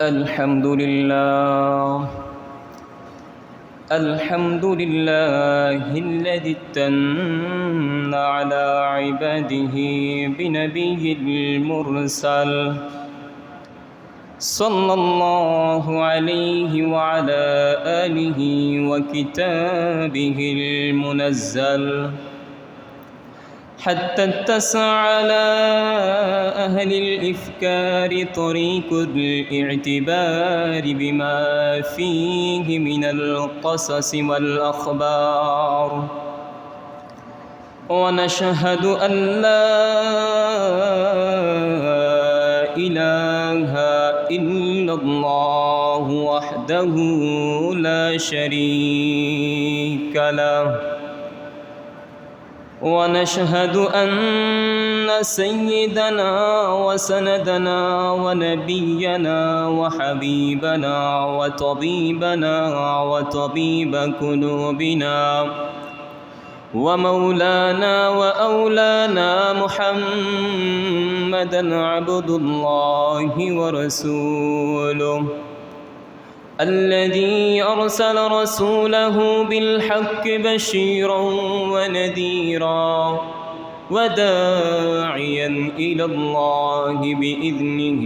الحمد لله الذي امتن على عباده بنبي المرسل صلى الله عليه وعلى آله وكتابه المنزل حتى اتسع على أهل الإفكار طريق الاعتبار بما فيه من القصص والأخبار ونشهد أن لا إله إلا الله وحده لا شريك له ونشهد أن سيدنا وسندنا ونبينا وحبيبنا وطبيبنا وطبيب قلوبنا ومولانا وأولانا محمدا عبد الله ورسوله الذي أرسل رسوله بالحق بشيرا ونذيرا وداعيا إلى الله بإذنه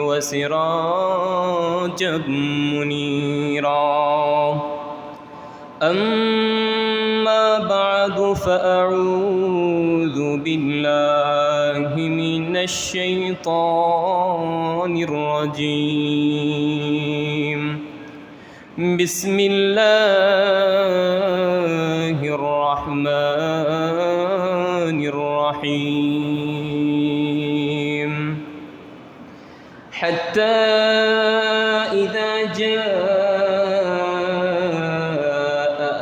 وسراجا منيرا أما بعد فأعوذ بالله من الشيطان الرجيم بسم الله الرحمن الرحيم حتى إذا جاء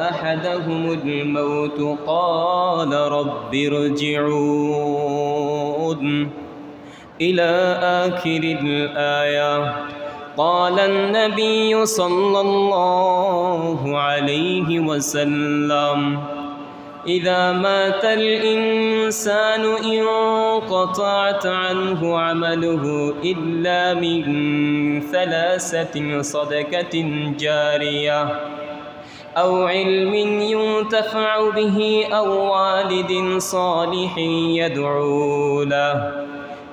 أحدهم الموت قال رب ارجعون إلى آخر الآية قال النبي صلى الله عليه وسلم إذا مات الإنسان انقطعت عنه عمله إلا من ثلاثة صدقة جارية أو علم ينتفع به أو والد صالح يدعو له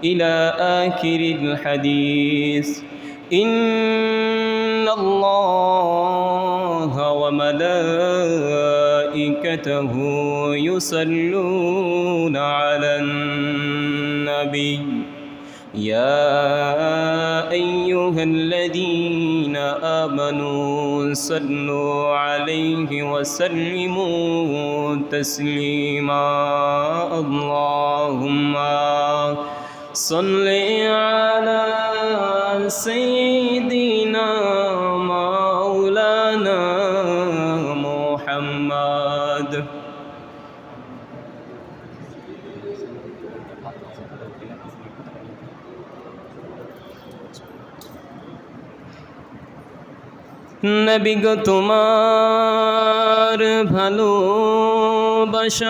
إلى آخر الحديث إن الله وملائكته يصلون على النبي يا أيها الذين آمنوا صلوا عليه وسلموا تسليما اللهم صل على سيدنا مولانا محمد নবী গো তোমার ভালোবাসায়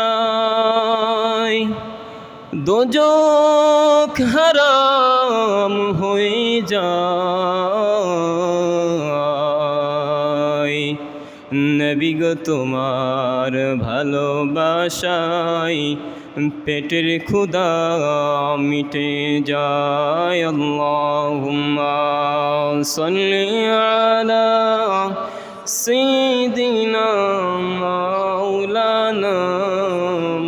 দোজখ হারাম হয়ে যায় নবী গো তোমার ভালোবাসায় পেটের ক্ষুধা মিটে যায় আল্লাহুম্মা সাল্লি আলা সাইয়্যিদিনা মাওলানা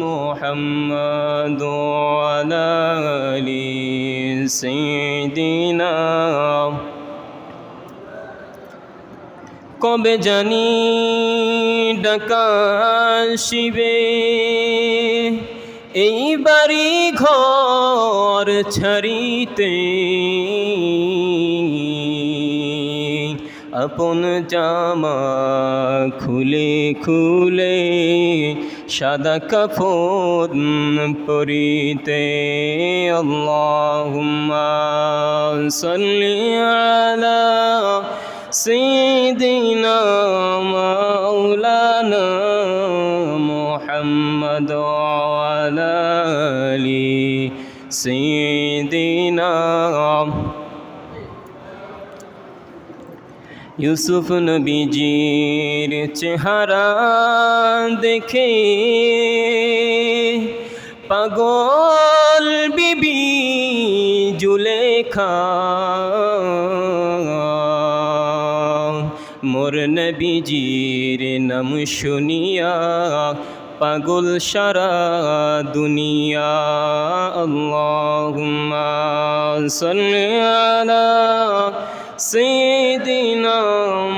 মুহাম্মাদ ওয়া আলা আলি সাইয়্যিদিনা কবে জানি ডাকা আসিবে এই বাড়ি ঘর ছাড়িতে আপন জামা খুলে খুলে সাদা কাফন পরিতে আল্লাহুম্মা সাল্লি আলা সাইয়্যিদিনা মাওলানা মুহাম্মদ ওয়া আলা আলি সাইয়্যিদিনা ইউসুফ নবীজির চেহারা দেখে পাগল বিবি জুলেখা, মোর নবীজির নাম শুনিয়া পাগল সারা দুনিয়া। আল্লাহুম্মা সাল্লি আলা সাইয়্যিদিনা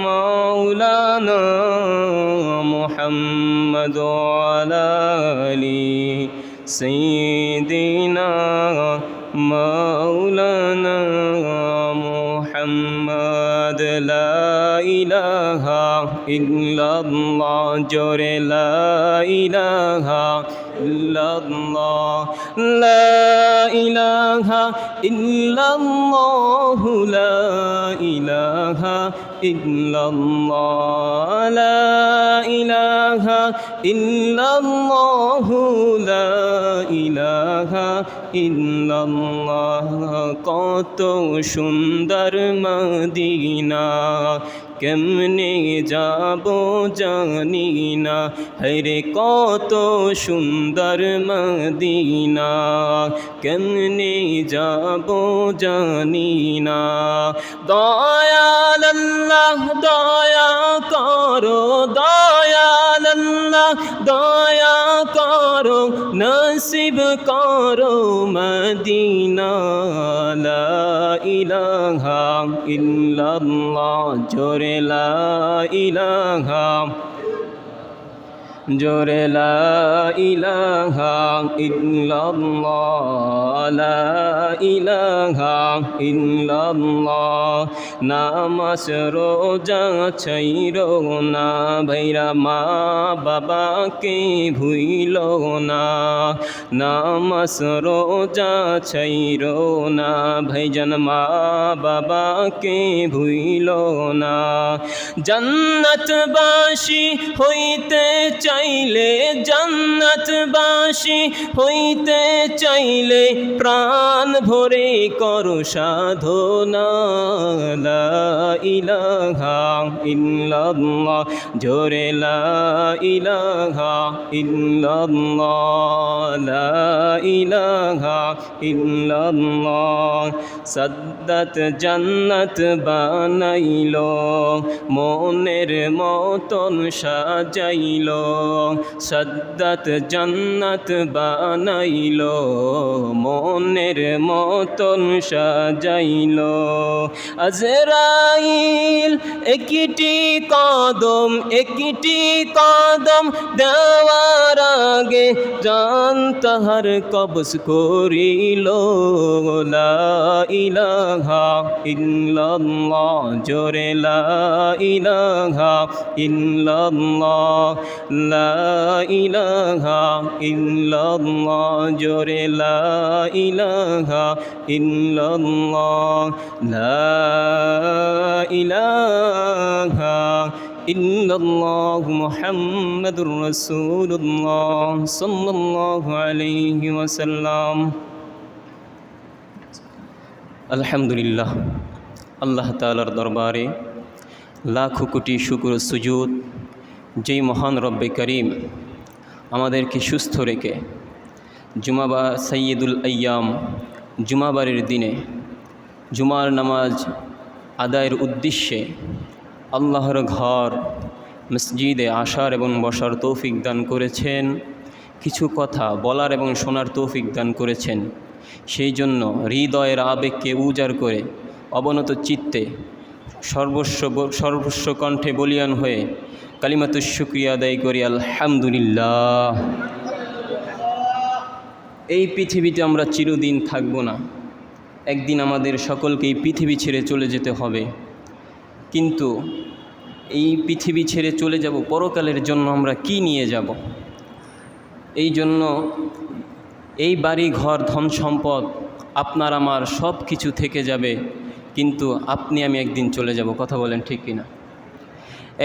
মাওলানা মুহাম্মদ ওয়া আলা আলি সাইয়্যিদিনা মাওলানা মুহাম্মদ। লা ইলাহা ইল্লাল্লাহ, জোরে লা ইলাহা ইল্লাল্লাহ, লা ইলাহা ইল্লাল্লাহ, লা ইলাহা ইল্লাল্লাহ, লা ইলাহা ইল্লাল্লাহ, লা ইলাহা ইল্লাল্লাহ। কত সুন্দর মদিনা, কেমনে যাব জানি না, হরে কত সুন্দর মদিনা, কেমনে যাব জানি না। দয়াল আল্লাহ দয়া করো, দয়াল আল্লাহ দয়া করো, নসিব করো মদিনা। লা ইলাহা ইল্লাল্লাহ, জোরে লা ইলাহা, জোরে লা ইলাহা ইল্লাল্লাহ, লা ইলাহা ইল্লাল্লাহ। নামাজ রোজা ছাইরো না ভাইরা, মা বাবাকে ভুইলো না। নামাজ রোজা ছাইরো না ভাইজান, মা বাবাকে ভুইলো না। জান্নাতবাসী হইতে চাইলে, জান্নাতবাসী হইতে চাইলে, প্রাণ ভরে করো সাধনা। লা ইলাহা ইল্লাল্লাহ, জোরে লা ইলাহা ইল্লাল্লাহ, লা ইলাহা ইল্লাল্লাহ। সাদ্দাত জান্নাত বানাইলো, মনের মতন সাজাইলো। সাদ্দাত জান্নাত বানাইলো, মনের মতন সাজাইলো। আজরাইল একটি কদম, একটি কদম দেওয়ার আগে জান তাহার কবজ করিল। লা ইলাহা ইল্লাল্লাহ, জোরে লা ইলাহা ইল্লাল্লাহ, লা ইলাহা ইল্লাল্লাহ, জোরে লা ইলাহা ইল্লাল্লাহ, লা ইলাহা ইল্লাল্লাহু মুহাম্মাদুর রাসূলুল্লাহ সাল্লাল্লাহু আলাইহি ওয়াসাল্লাম। আলহামদুলিল্লাহ, আল্লাহ তাআলার দরবারে লাখো কোটি শুকর সুজুদ, যেই মহান রব্বে করিম আমাদেরকে সুস্থ রেখে জুমাবার সাইয়্যিদুল আইয়াম জুমাবারের দিনে জুমার নামাজ আদায়ের উদ্দেশ্যে আল্লাহর ঘর মসজিদে আসার এবং বসার তৌফিক দান করেছেন, কিছু কথা বলার এবং শোনার তৌফিক দান করেছেন। সেই জন্য হৃদয়ের আবেগকে উজাড় করে অবনত চিত্তে সর্বস্ব কণ্ঠে বলিয়ান হয়ে কালিমাতুশ শুকরিয়া আদায় করি আলহামদুলিল্লাহ। এই পৃথিবীতে আমরা চিরদিন থাকব না, একদিন আমাদের সকলকে এই পৃথিবী ছেড়ে চলে যেতে হবে। কিন্তু এই পৃথিবী ছেড়ে চলে যাব, পরকালের জন্য আমরা কি নিয়ে যাব? এই জন্য এই বাড়ি ঘর ধন সম্পদ আপনার আমার সব কিছু থেকে যাবে, কিন্তু আপনি আমি একদিন চলে যাব। কথা বলেন ঠিক কিনা?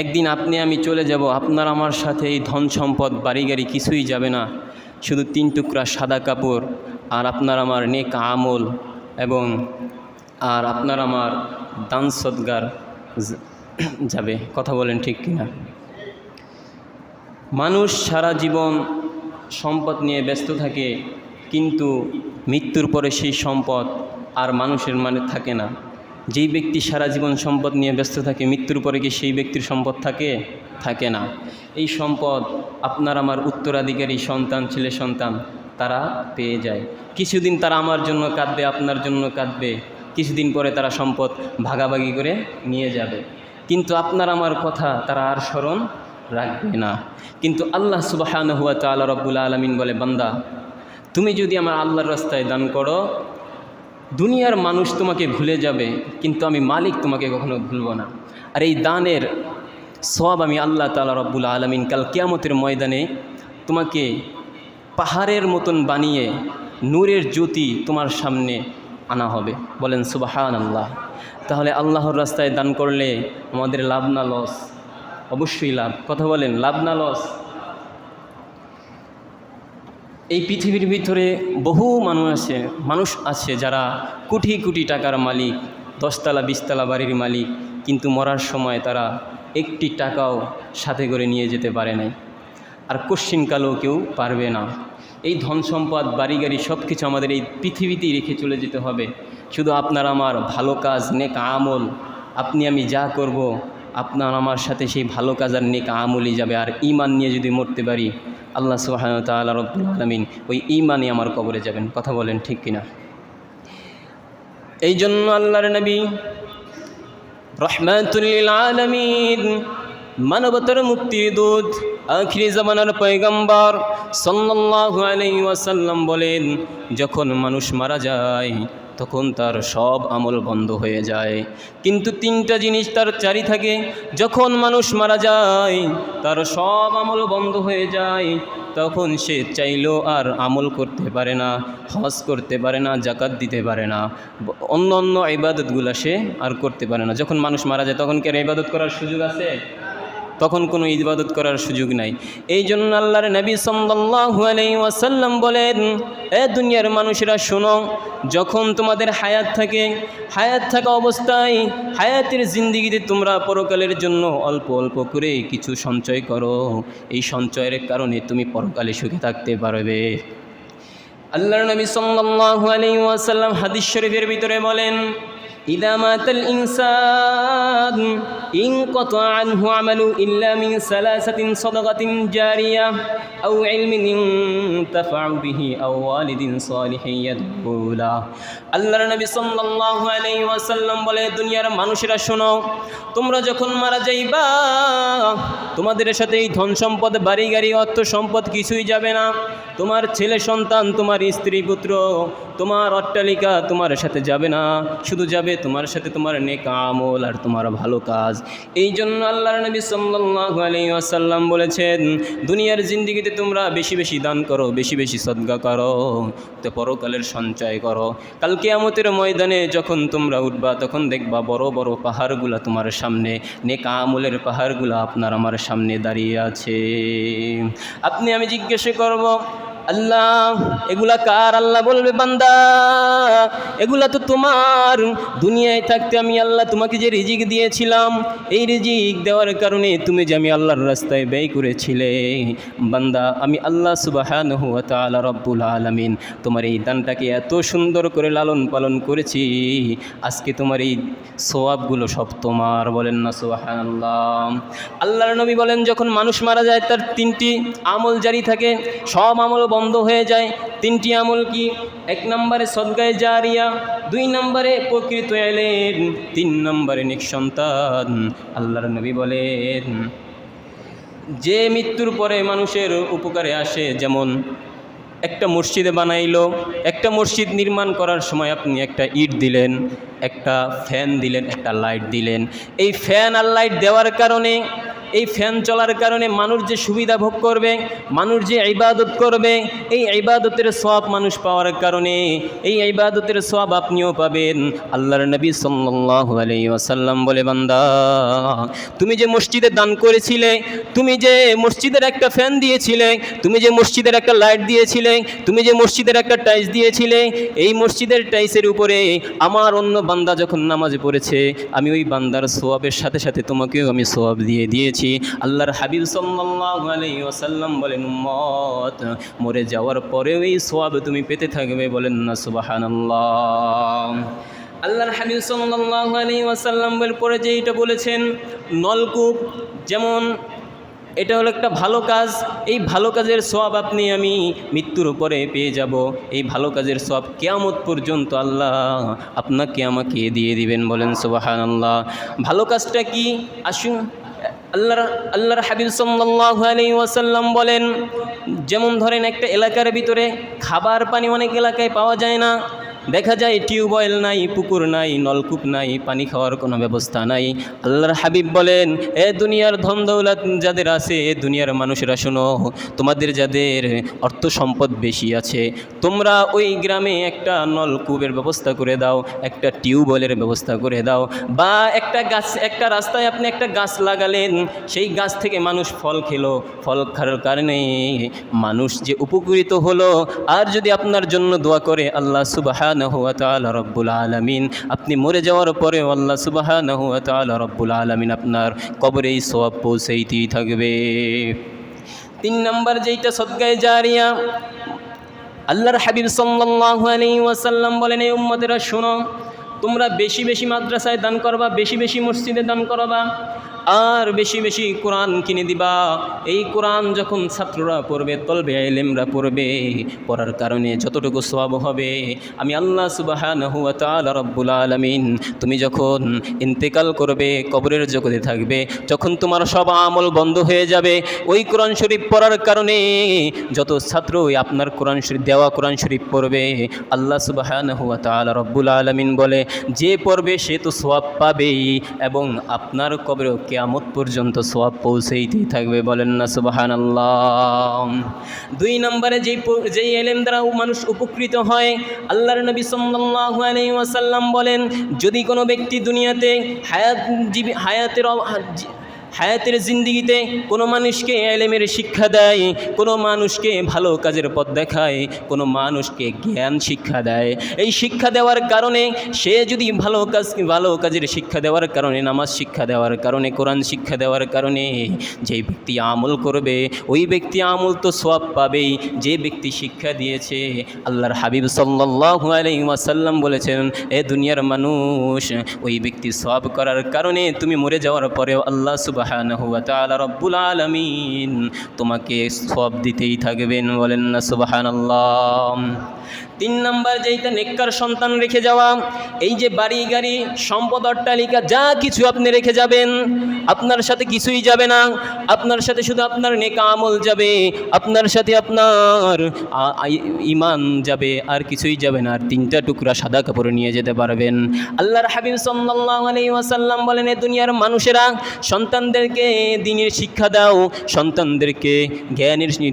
একদিন আপনি আমি চলে যাব, আপনার আমার সাথে এই ধন সম্পদ বাড়ি গাড়ি কিছুই যাবে না, শুধু 3 টুকরা সাদা কাপড় আর আপনার আমার নেক আমল এবং আর আপনার আমার দান সদগার যাবে। কথা বলেন ঠিক কিনা? মানুষ সারা জীবন সম্পদ নিয়ে ব্যস্ত থাকে, কিন্তু মৃত্যুর পরে সেই সম্পদ আর মানুষের মানে থাকে না। যেই ব্যক্তি সারা জীবন সম্পদ নিয়ে ব্যস্ত থাকে, মৃত্যুর পরে কি সেই ব্যক্তির সম্পদ থাকে না। এই সম্পদ আপনার আমার উত্তরাধিকারী সন্তান, ছেলে সন্তান তারা পেয়ে যায়। কিছুদিন তারা আমার জন্য কাঁদবে, আপনার জন্য কাঁদবে, কিছুদিন পরে তারা সম্পদ ভাগাভাগি করে নিয়ে যাবে, কিন্তু আপনার আমার কথা তারা আর স্মরণ রাখবে না। কিন্তু আল্লাহ সুবহানাহু ওয়া তাআলা রব্বুল আলামিন বলে, বান্দা তুমি যদি আমার আল্লাহর রাস্তায় দান করো, দুনিয়ার মানুষ তোমাকে ভুলে যাবে, কিন্তু আমি মালিক তোমাকে কখনো ভুলব না। আর এই দানের সওয়াব আমি আল্লাহ তাআলা রব্বুল আলামিন কাল কিয়ামতের ময়দানে তোমাকে পাহাড়ের মতন বানিয়ে নূরের জ্যোতি তোমার সামনে আনা হবে। বলেন সুবহানাল্লাহ। তাহলে আল্লাহর রাস্তায় দান করলে আমাদের লাভ না লস? অবশ্যই লাভ। কথা বলেন, লাভ না লস? এই পৃথিবীর ভিতরে বহু মানুষ আছে যারা কোটি কোটি টাকার মালিক, 10 তলা 20 তলা বাড়ির মালিক, কিন্তু মরার সময় তারা একটি টাকাও সাথে করে নিয়ে যেতে পারে নাই, আর কোশ্চিনকালেও কেউ পারবে না। এই ধন সম্পদ, বাড়ি গাড়ি সব কিছু আমাদের এই পৃথিবীতেই রেখে চলে যেতে হবে। শুধু আপনার আমার ভালো কাজ, নেক আমল, আপনি আমি যা করব, আপনার আমার সাথে সেই ভালো কাজ আর নেক আমলই যাবে। আর ঈমান নিয়ে যদি মরতে পারি, আল্লাহ সুবহানাহু ওয়া তাআলা রব্বুল আলামিন ওই ঈমানই আমার কবরে যাবেন। কথা বলেন ঠিক কিনা? এই জন্য আল্লাহর নবী রহমাতুল লিল আলামিন, মানবতার মুক্তির দূত, আখিরি জামানার পয়গম্বর সাল্লাল্লাহু আলাইহি ওয়াসাল্লাম বলেন, যখন মানুষ মারা যায় তখন তার সব আমল বন্ধ হয়ে যায়, কিন্তু 3টা জিনিস তার জারি থাকে। যখন মানুষ মারা যায় তার সব আমল বন্ধ হয়ে যায়, তখন সে চাইলেও আর আমল করতে পারে না, হজ করতে পারে না, জাকাত দিতে পারে না, অন্য অন্য ইবাদতগুলো সে আর করতে পারে না। যখন মানুষ মারা যায় তখন কি আর ইবাদত করার সুযোগ আছে? তখন কোনো ইবাদত করার সুযোগ নাই। এই জন্য আল্লাহর নবী সাল্লাল্লাহু আলাইহি ওয়াসাল্লাম বলেন, এ দুনিয়ার মানুষেরা শোনো, যখন তোমাদের হায়াত থাকা অবস্থায় হায়াতের জিন্দেগিতে তোমরা পরকালের জন্য অল্প অল্প করে কিছু সঞ্চয় করো। এই সঞ্চয়ের কারণে তুমি পরকালে সুখে থাকতে পারবে। আল্লাহর নবী সাল্লাল্লাহু আলাইহি ওয়াসাল্লাম হাদিস শরীফের ভিতরে বলেন, ইযা মাতাল ইনসান ইনকাতা আনহু আমালু ইল্লা মিন সালাসাতিন সাদাকাতিন জারিয়া আও ইলমিন ইনতাফাউ বিহি আও ওয়ালিদিন সালিহিন ইয়াদউ লাহু। আল্লাহর নবী সাল্লাল্লাহু আলাইহি ওয়াসাল্লাম বলে, দুনিয়ার মানুষেরা শোনো, তোমরা যখন মারা যাইবা তোমাদের সাথে এই ধন সম্পদ, বাড়ি গাড়ি, অর্থ সম্পদ কিছুই যাবে না। তোমার ছেলে সন্তান, তোমার স্ত্রী পুত্র, তোমার অট্টালিকা তোমার সাথে যাবে না, শুধু যাবে তোমার সাথে তোমার নেক আমল আর তোমার ভালো কাজ। এই জন্য আল্লাহর নবী সাল্লাল্লাহু আলাইহি ওয়াসাল্লাম বলেছেন, দুনিয়ার জিন্দেগিতে তোমরা বেশি বেশি দান করো, বেশি বেশি সদকা করো, তো পরকালের সঞ্চয় করো। কাল কিয়ামতের ময়দানে যখন তোমরা উঠবা তখন দেখবা বড় বড় পাহাড়গুলা তোমার সামনে, নেক আমলের পাহাড়গুলা আপনার আমার সামনে দাঁড়িয়ে আছে। আপনি আমি জিজ্ঞাসা করব, আল্লাহ এগুলা কার? আল্লাহ বলবে, বান্দা এগুলা তো তোমার। দুনিয়ায় থাকতে আমি আল্লাহ তোমাকে যে রিজিক দিয়েছিলাম, এই রিজিক দেওয়ার কারণে তুমি যে আমি আল্লাহর রাস্তায় ব্যয় করেছিলে, বান্দা আমি আল্লাহ সুবহানাহু ওয়া তাআলা রব্বুল আলামিন তোমার এই দানটাকে এত সুন্দর করে লালন পালন করেছি, আজকে তোমার এই সওয়াবগুলো সব তোমার। বলেন না সুবহানাল্লাহ। আল্লাহর নবী বলেন, যখন মানুষ মারা যায় তার 3টি আমল জারি থাকে, সব আমল বন্ধ হয়ে যায়। 3টি আমল কি? 1 নম্বরে সদকায়ে জারিয়া, 2 নম্বরে প্রকৃত ইলম, 3 নম্বরে নেক সন্তান। আল্লাহর নবী বলেন, যে মৃত্যুর পরে মানুষের উপকারে আসে, যেমন একটা মসজিদে বানাইলো, একটা মসজিদ নির্মাণ করার সময় আপনি একটা ইট দিলেন, একটা ফ্যান দিলেন, একটা লাইট দিলেন। এই ফ্যান আর লাইট দেওয়ার কারণে এই ফ্যান চলার কারণে মানুষ যে সুবিধা ভোগ করবে, মানুষ যে ইবাদত করবে, এই ইবাদতের সওয়াব মানুষ পাওয়ার কারণে এই ইবাদতের সওয়াব আপনিও পাবেন। আল্লাহর নবী সাল্লাল্লাহু আলাইহি ওয়াসাল্লাম বলে, বান্দা তুমি যে মসজিদে দান করেছিলে, তুমি যে মসজিদের একটা ফ্যান দিয়েছিলে, তুমি যে মসজিদের একটা লাইট দিয়েছিলে, তুমি যে মসজিদের একটা টাইলস দিয়েছিলে, এই মসজিদের টাইলসের উপরে আমার অন্য বান্দা যখন নামাজে পড়েছে, আমি ওই বান্দার সওয়াবের সাথে সাথে তোমাকেও আমি সওয়াব দিয়ে দিয়েছি। আল্লাহর হাবিব সাল্লাল্লাহু আলাইহি ওয়াসাল্লাম বলেন, উম্মত মরে যাওয়ার পরেও এই সওয়াব তুমি পেতে থাকবে, বলেন না সুবহানাল্লাহ। আল্লাহর হাবিব সাল্লাল্লাহু আলাইহি ওয়াসাল্লাম পরে যে এটা বলেছেন, নলকূপ যেমন এটা হলো একটা ভালো কাজ, এই ভালো কাজের সওয়াব আপনি আমি মৃত্যুর পরে পেয়ে যাব। এই ভালো কাজের সওয়াব কিয়ামত পর্যন্ত আল্লাহ আপনাকে আমাকে দিয়ে দিবেন, বলেন সুবহানাল্লাহ। ভালো কাজটা কি? আসুন আল্লাহর হাবিব সাল্লাল্লাহু আলাইহি ওয়াসাল্লাম বলেন, যেমন ধরেন একটা এলাকার ভিতরে খাবার পানি অনেক এলাকায় পাওয়া যায় না, দেখা যায় টিউবওয়েল নাই, পুকুর নাই, নলকূপ নাই, পানি খাওয়ার কোনো ব্যবস্থা নাই। আল্লাহর হাবিব বলেন, এ দুনিয়ার ধন দৌলত যাদের আছে, এ দুনিয়ার মানুষেরা শোনো, তোমাদের যাদের অর্থ সম্পদ বেশি আছে, তোমরা ওই গ্রামে একটা নলকূপের ব্যবস্থা করে দাও, একটা টিউবওয়েলের ব্যবস্থা করে দাও, বা একটা গাছ, একটা রাস্তায় আপনি একটা গাছ লাগালেন, সেই গাছ থেকে মানুষ ফল খেলো, ফল খাওয়ার কারণে মানুষ যে উপকৃত হলো। আর যদি আপনার জন্য দোয়া করে আল্লাহ সুবহানাহু ওয়া তাআলা রব্বুল আলামিন, আপনি মরে যাওয়ার পরেও আল্লাহ সুবহানাহু ওয়া তাআলা রব্বুল আলামিন আপনার কবরে এই সওয়াব পৌঁছাইতেই থাকবে। 3 নম্বর যেটা সদকায়ে জারিয়া, আল্লাহর হাবিব সাল্লাল্লাহু আলাইহি ওয়াসাল্লাম বলেন, এই উম্মতেরা শোনো, তোমরা বেশি বেশি মাদ্রাসায় দান করবা, বেশি বেশি মসজিদে দান করবা, আর বেশি বেশি কোরআন কিনে দিবা। এই কোরআন যখন ছাত্ররা পড়বে, তলবে ইলমরা পড়বে, পড়ার কারণে যতটুকু সওয়াব হবে, আমি আল্লাহ সুবহানাহু ওয়া তাআলা রব্বুল আলামিন, তুমি যখন ইন্তেকাল করবে, কবরের জগতে থাকবে, যখন তোমার সব আমল বন্ধ হয়ে যাবে, ওই কোরআন শরীফ পড়ার কারণে যত ছাত্র আপনার কোরআন শরীফ দেওয়া কোরআন শরীফ পড়বে, আল্লাহ সুবহানাহু ওয়া তাআলা রব্বুল আলামিন বলে, যে পড়বে সে তো সওয়াব পাবেই, এবং আপনার কবরেও কিয়ামত পর্যন্ত সওয়াব পৌঁছাইতেই থাকবে, বলেন না সুবহানাল্লাহ। 2 নম্বরে যেই ইলম দ্বারা মানুষ উপকৃত হয়, আল্লাহর নবী সাল্লাল্লাহু আলাইহি ওয়াসাল্লাম বলেন, যদি কোনো ব্যক্তি দুনিয়াতে হায়াতের জিন্দিগিতে কোনো মানুষকে ইলমের শিক্ষা দেয়, কোনো মানুষকে ভালো কাজের পথ দেখায়, কোনো মানুষকে জ্ঞান শিক্ষা দেয়, এই শিক্ষা দেওয়ার কারণে সে যদি ভালো কাজের শিক্ষা দেওয়ার কারণে, নামাজ শিক্ষা দেওয়ার কারণে, কোরআন শিক্ষা দেওয়ার কারণে যেই ব্যক্তি আমল করবে, ওই ব্যক্তি আমল তো সওয়াব পাবেই। যে ব্যক্তি শিক্ষা দিয়েছে, আল্লাহর হাবিব সাল্লাল্লাহু আলাইহি ওয়াসাল্লাম বলেছেন, এ দুনিয়ার মানুষ, ওই ব্যক্তি সওয়াব করার কারণে তুমি মরে যাওয়ার পরেও আল্লাহ সুবহানাহু ওয়া তাআলা রব্বুল আলামিন তোমাকে সওয়াব দিতেই থাকবেন, বলেন না সুবহানাল্লাহ। 3 নম্বর যেইটা নেককার সন্তান রেখে যাওয়া, এই যে বাড়ি গাড়ি সম্পদ অট্টালিকা যা কিছু আপনি রেখে যাবেন, আপনার সাথে কিছুই যাবে না, আপনার সাথে শুধু আপনার নেক আমল যাবে, আপনার সাথে আপনার ঈমান যাবে, আর কিছুই যাবে না। আর 3টা টুকরা সাদা কাপড় নিয়ে যেতে পারবেন। আল্লাহর হাবিব সাল্লাল্লাহু আলাইহি ওয়াসাল্লাম বলেন, এ দুনিয়ার মানুষেরা সন্তানদেরকে দ্বীনের শিক্ষা দাও, সন্তানদেরকে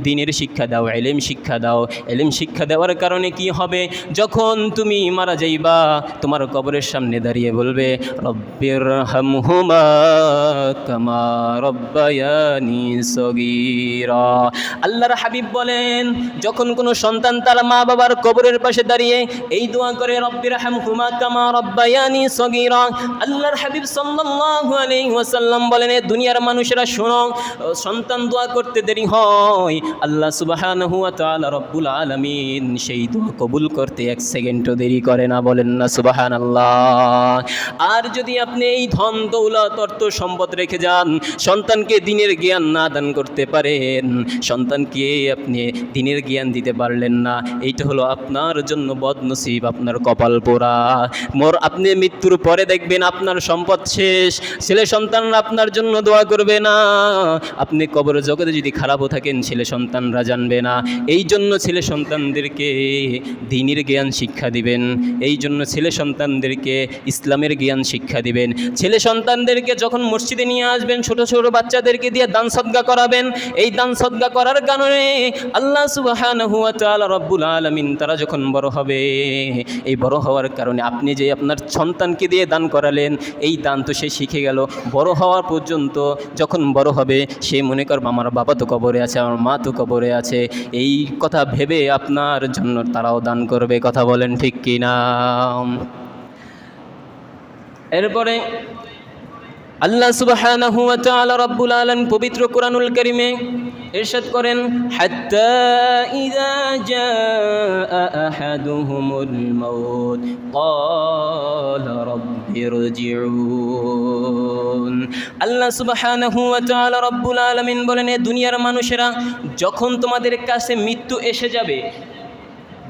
দ্বীনের শিক্ষা দাও, ইলম শিক্ষা দাও। ইলম শিক্ষা দেওয়ার কারণে কি হবে, যখন তুমি মারা যাইবা, তোমার কবরের সামনে দাঁড়িয়ে বলবে, রব্বিরহামহুমা কামা রব্বায়ানি সগীরা। আল্লাহর হাবিব বলেন, যখন কোনো সন্তান তার মা বাবার কবরের পাশে দাঁড়িয়ে এই দোয়া করে, রব্বিরহামহুমা কামা রব্বায়ানি সগীরা, আল্লাহর হাবিব সাল্লাল্লাহু আলাইহি ওয়াসাল্লাম বলেন, দুনিয়ার মানুষেরা শোনো, সন্তান দোয়া করতে দেরি হয়, আল্লাহ সুবহানাহু ওয়া তাআলা রব্বুল আলামিন সেই দোয়া কবুল করতে 1 সেকেন্ডও দেরি করে না, বলেন না সুবহানাল্লাহ। আর যদি আপনি এই ধন দৌলত অর্থ সম্পদ রেখে যান, সন্তানকে দ্বীনের জ্ঞান না দান করতে পারেন, সন্তানকে আপনি দ্বীনের জ্ঞান দিতে পারলেন না, এইটা হলো আপনার জন্য বদনসিব, আপনার কপাল পোড়া। আপনি মৃত্যুর পরে দেখবেন আপনার সম্পদ শেষ, ছেলে সন্তানরা আপনার জন্য দোয়া করবে না, আপনি কবর জগতে যদি খারাপও থাকেন ছেলে সন্তানরা জানবে না। এই জন্য ছেলে সন্তানদেরকে দ্বীনের জ্ঞান শিক্ষা দিবেন। এই জন্য ছেলে সন্তানদেরকে ইসলামের জ্ঞান শিক্ষা দিবেন। ছেলে সন্তানদেরকে যখন মসজিদে নিয়ে আসবেন, ছোট ছোট বাচ্চাদেরকে দিয়ে দান সদকা করাবেন। এই দান সদকা করার কারণে আল্লাহ সুবহানাহু ওয়া তাআলা রব্বুল আলামিন তারা যখন বড় হবে, এই বড় হওয়ার কারণে আপনি যে আপনার সন্তানকে দিয়ে দান করালেন, এই দান তো সে শিখে গেল। বড় হওয়ার পর্যন্ত যখন বড় হবে সে মনে করবে আমার বাবা তো কবরে আছে, আমার মা তো কবরে আছে, এই কথা ভেবে আপনার জন্য তারাও দান করবে। কথা বলেন ঠিক কি না? এরপরে আল্লাহ সুবহানাহু ওয়া তাআলা রব্বুল আলামিন পবিত্র কুরআনুল কারীমে ইরশাদ করেন, হাত্তা ইযা জাআ আহাদুহুমুল মাউত ক্বালা রাব্বিরজিউন। আল্লাহ সুবহানাহু ওয়া তাআলা রব্বুল আলামিন বলেন, এ দুনিয়ার মানুষেরা যখন তোমাদের কাছে মৃত্যু এসে যাবে,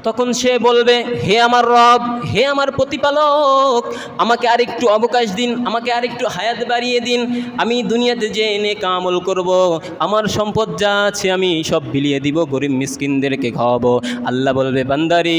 তখন সে বলবে, হে আমার রব, হে আমার প্রতিপালক, আমাকে আরেকটু অবকাশ দিন, আমাকে আরেকটু হায়াত বাড়িয়ে দিন, আমি দুনিয়াতে যে নেক আমল করব, আমার সম্পদ যা আছে আমি সব বিলিয়ে দিব, গরিব মিসকিনদেরকে খাওয়াবো। আল্লাহ বলবে, বান্দারে,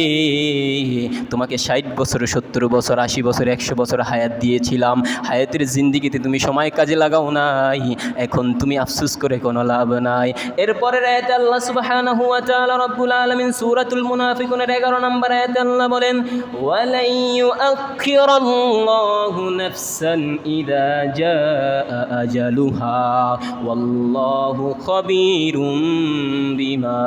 তোমাকে 60 বছর, 70 বছর, 80 বছর, 100 বছর হায়াত দিয়েছিলাম, হায়াতের জিন্দিগিতে তুমি সময় কাজে লাগাও নাই, এখন তুমি আফসোস করে কোনো লাভ নাই। এরপরের আয়াতে আল্লাহ সুবহানাহু ওয়া তাআলা রব্বুল আলামিন সূরাতুল মুনাফিকুন 11 নম্বর আয়াতে আল্লাহ বলেন, ওয়ালাই ইউআখিরুল্লাহু নাফসান ইযা জাআ আজালুহা ওয়াল্লাহু খাবীরুম বিমা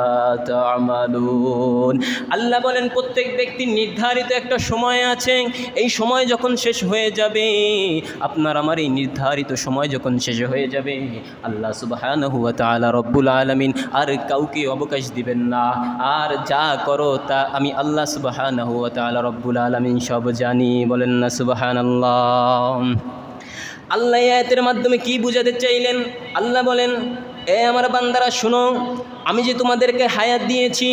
তা'মালুন। আল্লাহ বলেন, প্রত্যেক ব্যক্তির নির্ধারিত একটা সময় আছে, এই সময় যখন শেষ হয়ে যাবে, আপনার আমার এই নির্ধারিত সময় যখন শেষ হয়ে যাবে, আল্লাহ সুবহানাহু ওয়া তাআলা রব্বুল আলামিন আর কাউকে অবকাশ দিবেন না। আর যা করো তা আমি আল্লাহ সুবহানাহু ওয়া তাআলা রব্বুল আলামিন সব জানি। বলেন না সুবহানাল্লাহ। আল্লাহ এই আয়াতের মাধ্যমে কি বুঝাতে চাইলেন? আল্লাহ বলেন, এ আমার বান্দারা শোনো, আমি যে তোমাদেরকে হায়াত দিয়েছি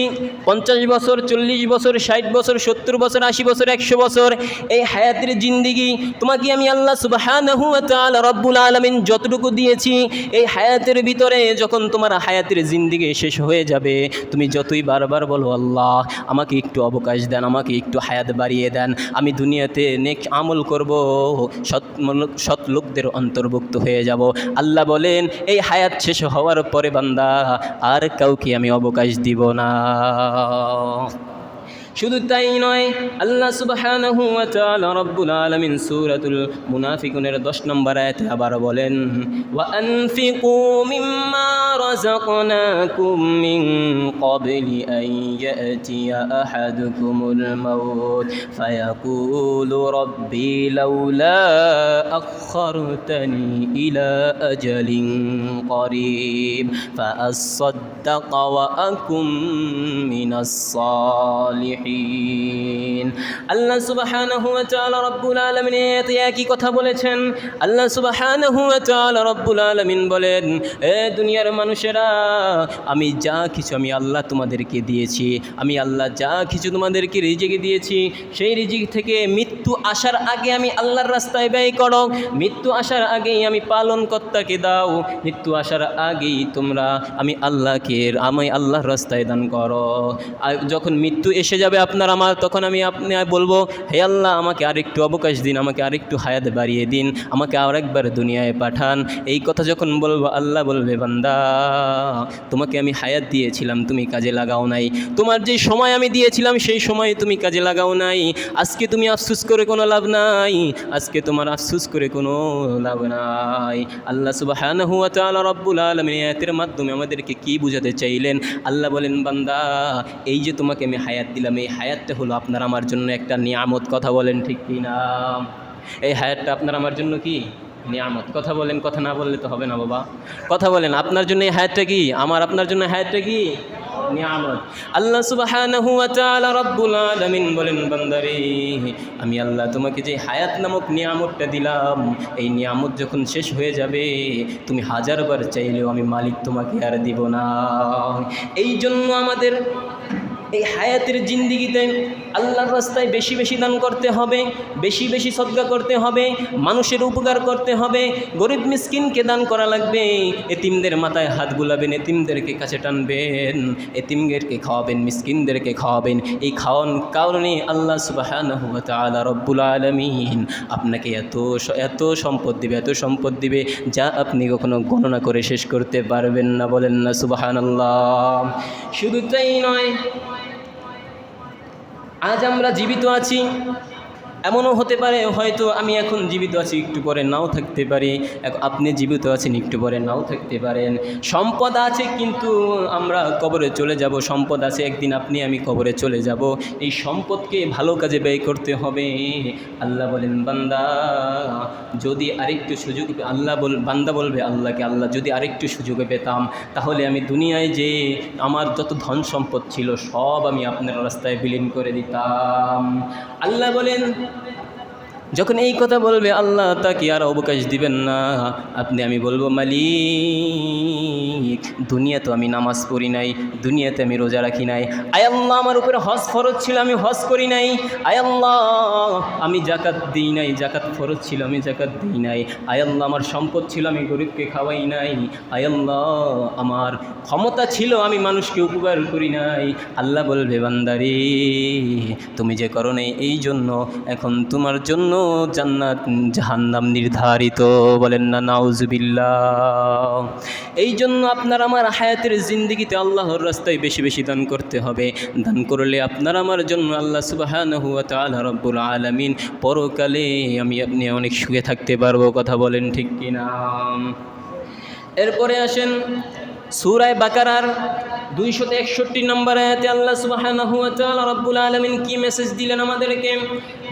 50 বছর, 40 বছর, 60 বছর, 70 বছর, 80 বছর, 100 বছর, এই হায়াতের জিন্দিগি তোমাকে আমি আল্লাহ সুবহানাহু ওয়া তাআলা রব্বুল আলামিন যতটুকু দিয়েছি, এই হায়াতের ভিতরে যখন তোমার হায়াতের জিন্দিগি শেষ হয়ে যাবে, তুমি যতই বারবার বলো, আল্লাহ আমাকে একটু অবকাশ দেন, আমাকে একটু হায়াত বাড়িয়ে দেন, আমি দুনিয়াতে নেক আমল করব, সৎ লোকদের অন্তর্ভুক্ত হয়ে যাব। আল্লাহ বলেন, এই হায়াত শেষ হওয়ার পরে বান্দা আর কাউকে আমি অবকাশ দিব না। শুধু তাই নয়, আল্লাহ সুবহানাহু ওয়া তাআলা রব্বুল আলামিন সূরাতুল মুনাফিকুনের 10 নম্বর আয়াতে আবার বলেন, ওয়া আনফিকু মিম্মা রাযাকনাকুম মিন ক্বাবলি আন ইয়াতিয়া আহাদুকুমুল মাউত ফায়াকুলু রাব্বি লাউলা আখখারতানি ইলা আজালিন করিব ফাআসাদদাকা ওয়া আকুম মিনাস সালিহিন। আল্লাহ সুবহানাহু ওয়া তাআলা রব্বুল আলামিন এতে একই কথা বলেছেন। আল্লাহ সুবহানাহু ওয়া তাআলা রব্বুল আলামিন বলেন, এ দুনিয়ার মানুষেরা, আমি যা কিছু আমি আল্লাহ তোমাদেরকে দিয়েছি, আমি আল্লাহ যা কিছু তোমাদেরকে রিজিক দিয়েছি, সেই রিজিক থেকে মৃত্যু আসার আগে আমি আল্লাহর রাস্তায় ব্যয় করো, মৃত্যু আসার আগেই আমি পালনকর্তাকে দাও, মৃত্যু আসার আগেই তোমরা আমি আল্লাহর রাস্তায় দান করো। আর যখন মৃত্যু এসে যাবে আপনার আমার, তখন আমি বলবো, হে আল্লাহ আমাকে আরেকটু অবকাশ দিন, আমাকে আরেকটু হায়াত বাড়িয়ে দিন, আমাকে আরেকবার দুনিয়ায় পাঠান। এই কথা যখন বলবো, আল্লাহ বলবে, বান্দা তোমাকে আমি হায়াত দিয়েছিলাম, তুমি কাজে লাগাও নাই, তোমার যে সময় আমি দিয়েছিলাম সেই সময় তুমি কাজে লাগাও নাই, আজকে তুমি আফসোস করে কোনো লাভ নাই, আজকে তোমার আফসোস করে কোনো লাভ নাই। আল্লাহ সুবহানাহু ওয়া তাআলা রব্বুল আলামিন আয়াতের মাধ্যমে আমাদেরকে কি বুঝাতে চাইলেন? আল্লাহ বলেন, বান্দা এই যে তোমাকে আমি হায়াত দিলাম, এই হায়াতটা হলো আপনার আমার জন্য একটা নিয়ামত। কথা বলেন ঠিক কি না? এই হায়াতটা আপনার আমার জন্য কি নিয়ামত? কথা বলেন, কথা না বললে তো হবে না বাবা, কথা বলেন। আপনার জন্য এই হায়াতটা কি? আমার আপনার জন্য হায়াতটা কি? নিয়ামত। আল্লাহ সুবহানাহু ওয়া তাআলা রব্বুল আলামিন বলেন, বান্দারে আমি আল্লাহ তোমাকে যে হায়াত নামক নিয়ামতটা দিলাম, এই নিয়ামত যখন শেষ হয়ে যাবে, তুমি 1000 বার চাইলেও আমি মালিক তোমাকে আর দিব না। এই জন্য আমাদের এই হায়াতের জিন্দিগিতে আল্লাহর রাস্তায় বেশি বেশি দান করতে হবে, বেশি বেশি সদকা করতে হবে, মানুষের উপকার করতে হবে, গরিব মিসকিনকে দান করা লাগবে, এতিমদের মাথায় হাত বুলাবেন, এতিমদেরকে কাছে টানবেন, এতিমদেরকে খাওয়াবেন, মিসকিনদেরকে খাওয়াবেন। এই খাওয়ান কারণে আল্লাহ সুবহানাহু ওয়া তাআলা রব্বুল আলামিন আপনাকে এত সম্পদ দিবে, এত সম্পদ দিবে যা আপনি কখনো গণনা করে শেষ করতে পারবেন না। বলেন না সুবহানাল্লাহ। শুধু তাই নয়, আজ আমরা জীবিত আছি, এমনও হতে পারে হয়তো আমি এখন জীবিত আছি, একটু পরে নাও থাকতে পারি। আপনি জীবিত আছেন, একটু পরে নাও থাকতে পারেন। সম্পদ আছে কিন্তু আমরা কবরে চলে যাব, সম্পদ আছে, একদিন আপনি আমি কবরে চলে যাব। এই সম্পদকে ভালো কাজে ব্যয় করতে হবে। আল্লাহ বলেন, বান্দা যদি আরেকটু সুযোগ, বান্দা বলবে আল্লাহকে, আল্লাহ যদি আরেকটু সুযোগে পেতাম তাহলে আমি দুনিয়ায় যে আমার যত ধন সম্পদ ছিল সব আমি আপনার রাস্তায় বিলীন করে দিতাম। আল্লাহ বলেন, যখন এই কথা বলবে আল্লাহ তাকে আর অবকাশ দিবেন না। আমি বলবো, মালিক দুনিয়া তো আমি নামাজ পড়ি নাই, দুনিয়াতে আমি রোজা রাখি নাই, আয় আল্লাহ আমার উপরে হজ ফরজ ছিল আমি হজ করি নাই, আয় আল্লাহ আমি জাকাত দিই নাই, জাকাত ফরজ ছিল আমি জাকাত দিই নাই, আয় আল্লাহ আমার সম্পদ ছিল আমি গরিবকে খাওয়াই নাই, আয় আল্লাহ আমার ক্ষমতা ছিল আমি মানুষকে উপকার করি নাই। আল্লাহ বলবে, বান্দারে তুমি যে করো নাই, এই জন্য এখন তোমার জন্য জান্নাত জাহান্নাম নির্ধারিত। বলেন না নাউজুবিল্লাহ। এই জন্য আপনার আমার হায়াতের জিন্দেগিতে আল্লাহর রাস্তায় বেশি বেশি দান করতে হবে। দান করলে আপনার আমার জন্য আল্লাহ সুবহানাহু ওয়া তাআলা রব্বুল আলামিন পরকালে আপনি অনেক সুখে থাকতে পারবো। কথা বলেন ঠিক কিনা? এরপরে আসেন সূরা বাকারার 261 নম্বর আয়াতে আল্লাহ সুবহানাহু ওয়া তাআলা রব্বুল আলামিন কি মেসেজ দিলেন আমাদেরকে?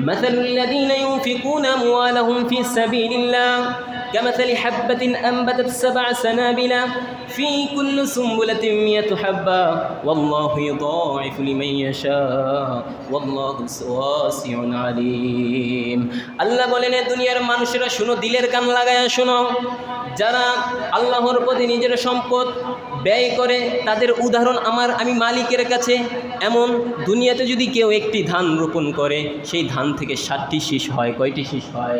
মাসালুল লাযীনা ইউনফিকুনা আমওয়ালাহুম ফি সাবিলিল্লাহ কামাসালি হাববাতিন আনবাতাত সাবআ সানাবিলা ফি কুল্লি সুমবুলাতিন মিয়াতু হাব্বা ওয়াল্লাহু ইউদাঈফু লিমান ইয়াশা ওয়াল্লাহু ওয়াসিউন আলীম। আল্লাহ বলেন, দুনিয়ার মানুষেরা শোনো, দিলের কান লাগায়া শোনো, যারা আল্লাহর প্রতি নিজের সম্পদ ব্যয় করে তাদের উদাহরণ আমি মালিকের কাছে এমন। দুনিয়াতে যদি কেউ একটি ধান রোপণ করে সেই ধান থেকে 7টি শীষ হয়। কয়টি শীষ হয়?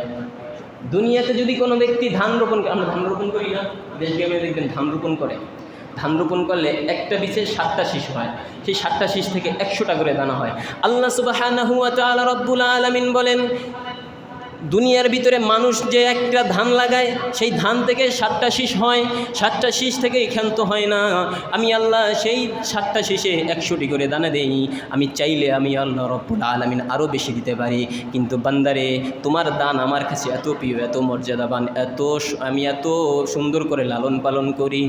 দুনিয়াতে যদি কোনো ব্যক্তি ধান রোপণ করে, আমরা ধান রোপণ করি না, দেশগ্রামে দেখবেন ধান রোপণ করে, ধান রোপণ করলে একটা বীজে 7টা শীষ হয়, সেই 7টা শীষ থেকে 100টা করে দানা হয়। আল্লাহ সুবহানাহু ওয়া তাআলা রব্বুল আলামিন বলেন, দুনিয়ার ভিতরে মানুষ যে একটা ধান লাগায় সেই ধান থেকে 7টা শীষ হয়, 7টা শীষ থেকে ক্ষান্ত হয় না। আমি আল্লাহ সেই 7টা শীষে 100টি করে দানা দেই। আমি চাইলে আমি আল্লাহ রব্বুল আলামিন আরও বেশি দিতে পারি, কিন্তু বান্দারে তোমার দান আমার কাছে এত প্রিয়, এত মর্যাদাবান, আমি এত সুন্দর করে লালন পালন করি,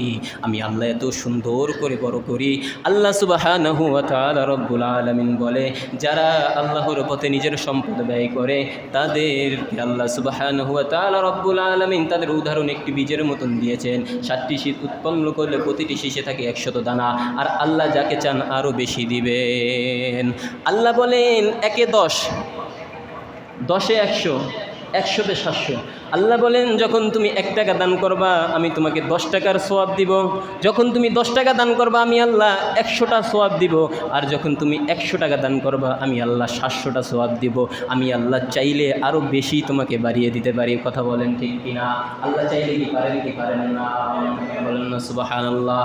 আমি আল্লাহ এত সুন্দর করে বড় করি। আল্লাহ সুবহানাহু ওয়া তাআলা রব্বুল আলামিন বলে, যারা আল্লাহর পথে নিজের সম্পদ ব্যয় করে তাদের আল্লাহ সুবহানাহু ওয়া তাআলা রব্বুল আলামিন তাদের উদাহরণ একটি বীজের মতন দিয়েছেন। 7টি শীষ উৎপন্ন করলে প্রতিটি শীষে থাকে 100 দানা, আর আল্লাহ যাকে চান আরও বেশি দিবেন। আল্লাহ বলেন, 1-এ 10, 10-এ 100, 100-তে 700। আল্লাহ বলেন, যখন তুমি 1 টাকা দান করবা আমি তোমাকে 10 টাকার সওয়াব দিব, যখন তুমি 10 টাকা দান করবা আমি আল্লাহ 100টা সওয়াব দিব, আর যখন তুমি 100 টাকা দান করবা আমি আল্লাহ 700টা সওয়াব দিব। আমি আল্লাহ চাইলে আরও বেশি তোমাকে বাড়িয়ে দিতে পারি। কথা বলেন ঠিক কিনা? আল্লাহ চাইলে কি পারেন, কি পারেন না? বলেন না সুবহানাল্লাহ।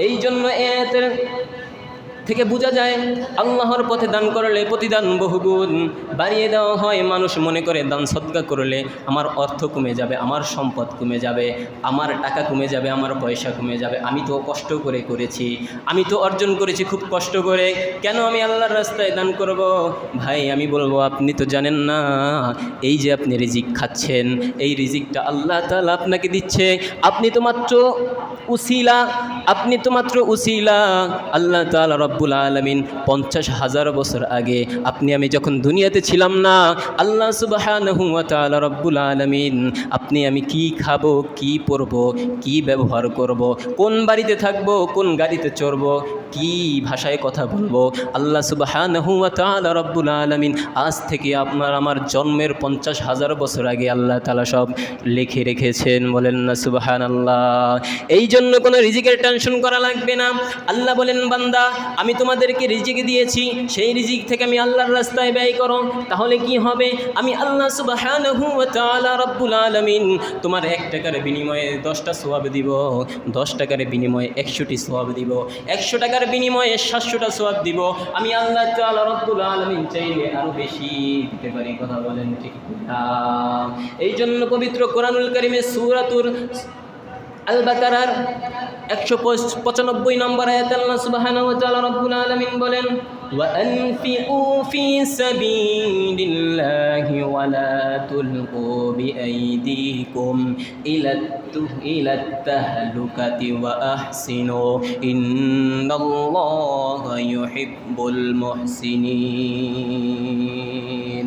এই জন্য এর থেকে বোঝা যায় আল্লাহর পথে দান করলে প্রতিদান বহুগুণ বাড়িয়ে দেওয়া হয়। মানুষ মনে করে দান সদকা করলে আমার অর্থ কমে যাবে, আমার সম্পদ কমে যাবে, আমার টাকা কমে যাবে, আমার পয়সা কমে যাবে। আমি তো কষ্ট করে করেছি, আমি তো অর্জন করেছি খুব কষ্ট করে, কেন আমি আল্লাহর রাস্তায় দান করব? ভাই আমি বলবো, আপনি তো জানেন না এই যে আপনি রিজিক খাচ্ছেন, এই রিজিকটা আল্লাহ তাআলা আপনাকে দিচ্ছে। আপনি তো মাত্র উসিলা, আপনি তো মাত্র উসিলা। আল্লাহ তাআলা রব্বুল আলামিন 50,000 বছর আগে আপনি আমি যখন দুনিয়াতে ছিলাম না, আল্লাহ সুবহানাহু ওয়া তাআলা রব্বুল আলামিন আপনি আমি কি খাবো, কি পরবো, কি ব্যবহার করব, কোন বাড়িতে থাকবো, কোন গাড়িতে চড়বো, কি ভাষায় কথা বলবো, আল্লাহ সুবহানাহু ওয়া তাআলা রব্বুল আলামিন আজ থেকে আপনার আমার জন্মের 50,000 বছর আগে আল্লাহ তাআলা সব লিখে রেখেছেন। বলেন না সুবহানাল্লাহ। এই জন্য কোনো রিজিকের টেনশন করা লাগবে না। আল্লাহ বলেন, বান্দা আমি তোমাদেরকে রিজিক দিয়েছি, সেই রিজিক থেকে আমি আল্লাহর রাস্তায় ব্যয় করো, তাহলে কি হবে? আমি আল্লাহ সুবহানাহু ওয়া তাআলা রব্বুল আলামিন তোমার 1 টাকার বিনিময়ে 10টা সওয়াব দিব, 10 টাকার বিনিময়ে 100টি সওয়াব দিব, 100 টাকার বিনিময়ে 700টা সওয়াব দিব। আমি আল্লাহ তাআলা রব্বুল আলামিন চাইলে আরো বেশি দিতে পারি। কথা বলেন ঠিক না? এই জন্য পবিত্র কোরআনুল কারীমে সূরাতুল আল বাকারার 195 নম্বর আয়াতে আল্লাহ সুবহানাহু ওয়া তাআলা রব্বুল আলামিন বলেন, ওয়া আনফিকু ফি সাবিলিল্লাহি ওয়া লা তুলকু বিআইদিকুম ইলাত তাহলুকাতি ওয়া আহসিনু ইন্নাল্লাহা ইউহিব্বুল মুহসিনিন।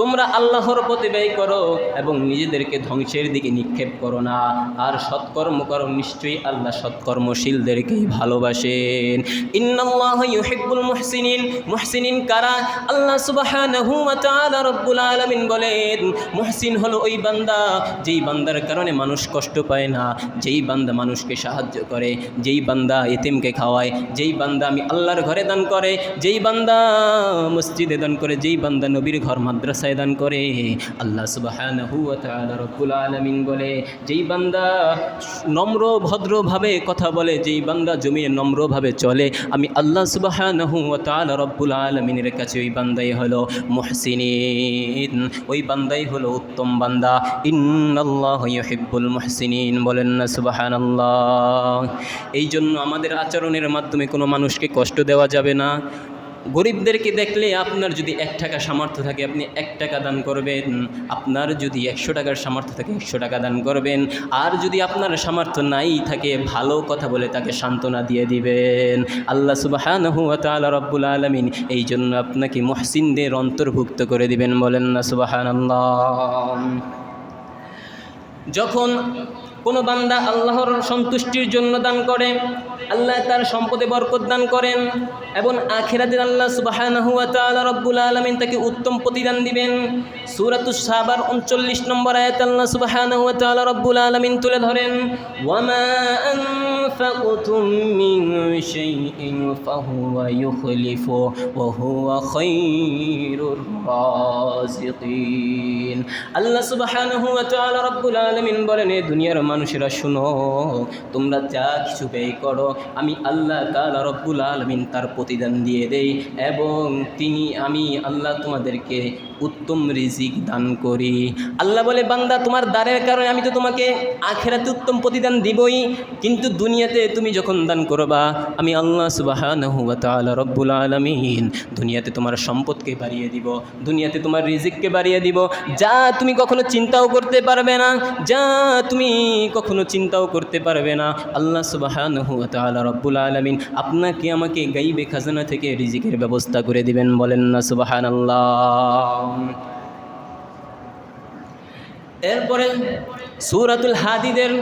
তোমরা আল্লাহর পথে ব্যয় করো এবং নিজেদেরকে ধ্বংসের দিকে নিক্ষেপ করো না, আর সৎকর্ম করো, নিশ্চয়ই আল্লাহ সৎকর্মশীলদেরকেই ভালোবাসেন। ইন্নাল্লাহা ইউহিব্বুল মুহসিনিন। মুহসিনিন কারা? আল্লাহ সুবহানাহু ওয়া তাআলা রব্বুল আলামিন বলেন, মুহসিন হলো ওই বান্দা যেই বান্দার কারণে মানুষ কষ্ট পায় না, যেই বান্দা মানুষকে সাহায্য করে, যেই বান্দা এতিমকে খাওয়ায়, যেই বান্দা আমি আল্লাহর ঘরে দান করে, যেই বান্দা মসজিদে দান করে, যেই বান্দা নবীর ঘর মাদ্রাসায় দান করে। আল্লাহ সুবহানাহু ওয়া তাআলা রব্বুল আলামিন বলে, যেই বান্দা নম্র ভদ্রভাবে কথা বলে, যেই বান্দা জমিনে নম্রভাবে চলে, আমি আল্লাহ সুবহানাহু ওয়া তাআলা রব্বুল আলামিনের কাছে ওই বান্দাই হলো মুহসিনিন, ওই বান্দাই হলো উত্তম বান্দা। ইন্নাল্লাহা ইউহিব্বুল মুহসিনিন। বলেন না সুবহানাল্লাহ। এই জন্য আমাদের আচরণের মাধ্যমে কোনো মানুষকে কষ্ট দেওয়া যাবে না। গরিবদেরকে দেখলে আপনার যদি 1 টাকা সামর্থ্য থাকে আপনি 1 টাকা দান করবেন, আপনার যদি 100 টাকার সামর্থ্য থাকে 100 টাকা দান করবেন, আর যদি আপনার সামর্থ্য নাই থাকে ভালো কথা বলে তাকে সান্ত্বনা দিয়ে দিবেন। আল্লাহ সুবহানাহু ওয়া তাআলা রব্বুল আলামিন এই জন্য আপনাকে মুহসিনদের অন্তর্ভুক্ত করে দিবেন। বলেন না সুবহানাল্লাহ। যখন কোনো বান্দা আল্লাহর সন্তুষ্টির জন্য দান করে, আল্লাহ তার সম্পদে বরকত দান করেন এবং আখিরাতে আল্লাহ সুবহানাহু ওয়া তাআলা রব্বুল আলামিন তাকে উত্তম প্রতিদান দিবেন। সূরাতুস সাবার 39 নম্বর আয়াতে আল্লাহ সুবহানাহু ওয়া তাআলা রব্বুল আলামিন তুলে ধরেন, ওয়ামা আনফাকতুম মিন শাইইন ফাহুয়া ইউখলিফু ওয়া হুয়া খায়রুর রাযিকিন। আল্লাহ সুবহানাহু ওয়া তাআলা রব্বুল আলামিন বলেন, এই দুনিয়ার মানুষেরা শুনো, তোমরা যা কিছু ব্যয় করো আমি আল্লাহ তাআলা রব্বুল আলামিন তার প্রতিদান দিয়ে দেই, এবং আমি আল্লাহ তোমাদেরকে উত্তম রিজিক দান করি। আল্লাহ বলে, বান্দা তোমার দানের কারণে আমি তো তোমাকে আখিরাতে উত্তম প্রতিদান দিবই, কিন্তু দুনিয়াতে তুমি যখন দান করবা আমি আল্লাহ সুবহানাহু ওয়া তাআলা রব্বুল আলামিন দুনিয়াতে তোমার সম্পদকে বাড়িয়ে দিব, দুনিয়াতে তোমার রিজিককে বাড়িয়ে দিব, যা তুমি কখনো চিন্তাও করতে পারবে না, যা তুমি কখনো চিন্তাও করতে পারবে না। আল্লাহ সুবহানাহু ওয়া তাআলা রব্বুল আলামিন আপনাকে আমাকে গাইবে খাজানা থেকে রিজিকের ব্যবস্থা করে দিবেন। বলেন না সুবহানাল্লাহ। এরপরে সূরাতুল হাদীদের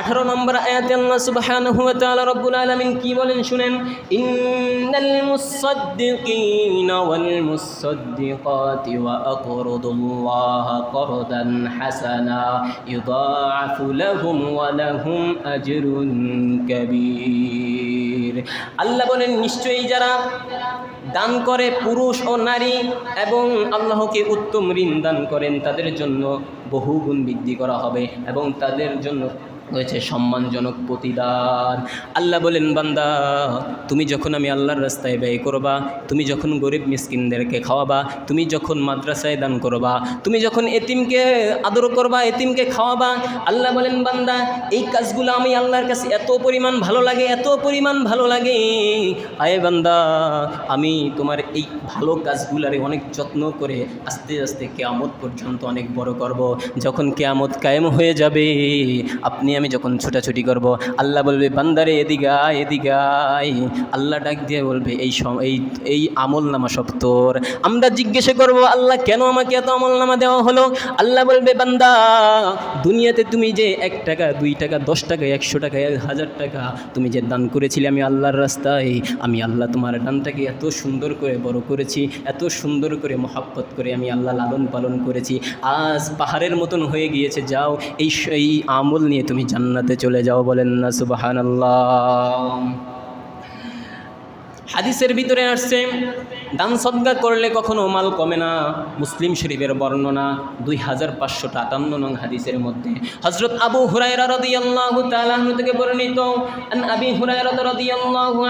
18 নম্বর আয়াতে আল্লাহ সুবহানাহু ওয়া তাআলা রব্বুল আলামিন কি বলেন শুনেন, ইন্নাল মুসাদ্দিকিনা ওয়াল মুসাদ্দিকাতি ওয়া আকরাদুল্লাহা করদান হাসানা ইউদাআফু লাহুম ওয়া লাহুম আজরুন কাবীর। আল্লাহ বলেন, নিশ্চয়ই যারা দান করে পুরুষ ও নারী এবং আল্লাহকে উত্তম ঋণ দান করেন তাদের জন্য বহুগুণ বৃদ্ধি করা হবে এবং তাদের জন্য হয়েছে সম্মানজনক প্রতিদান। আল্লাহ বলেন, বান্দা তুমি যখন আমি আল্লাহর রাস্তায় ব্যয় করবা, তুমি যখন গরিব মিসকিনদেরকে খাওয়াবা, তুমি যখন মাদ্রাসায় দান করবা, তুমি যখন এতিমকে আদর করবা, এতিমকে খাওয়াবা, আল্লাহ বলেন, বান্দা এই কাজগুলো আমি আল্লাহর কাছে এত পরিমাণ ভালো লাগে, এত পরিমাণ ভালো লাগে, আয়ে বান্দা আমি তোমার এই ভালো কাজগুলারে অনেক যত্ন করে আস্তে আস্তে কিয়ামত পর্যন্ত অনেক বড় করব। যখন কিয়ামত কায়েম হয়ে যাবে, আপনি আমি যখন ছুটাছুটি করব, আল্লাহ বলবে, বান্দারে এদিকে আয়, এদিকে আয়। আল্লাহ ডাক দিয়ে বলবে, এই আমল নামা সব তোর। আমরা জিজ্ঞাসা করব, আল্লাহ কেন আমাকে এত আমল নামা দেওয়া হলো? আল্লাহ বলবে, বান্দা দুনিয়াতে তুমি যে 1 টাকা 2 টাকা 10 টাকা 100 টাকা 1000 টাকা তুমি যে দান করেছিলে আমি আল্লাহর রাস্তায়, আমি আল্লাহ তোমার দানটাকে এত সুন্দর করে বড় করেছি, এত সুন্দর করে মহব্বত করে আমি আল্লাহ লালন পালন করেছি, আজ পাহাড়ের মতন হয়ে গিয়েছে। যাও এই আমল নিয়ে তুমি জান্নাতে চলে যাও। বলেন না সুবহানাল্লাহ। হাদিসের ভিতরে আসছে দান সদকা করলে কখনো মাল কমে না। মুসলিম শরীফের বর্ণনা 2558 নং হাদিসের মধ্যে হযরত আবু হুরায়রা রাদিয়াল্লাহু তাআলা আনহু থেকে বর্ণিত, আন আবি হুরায়রা রাদিয়াল্লাহু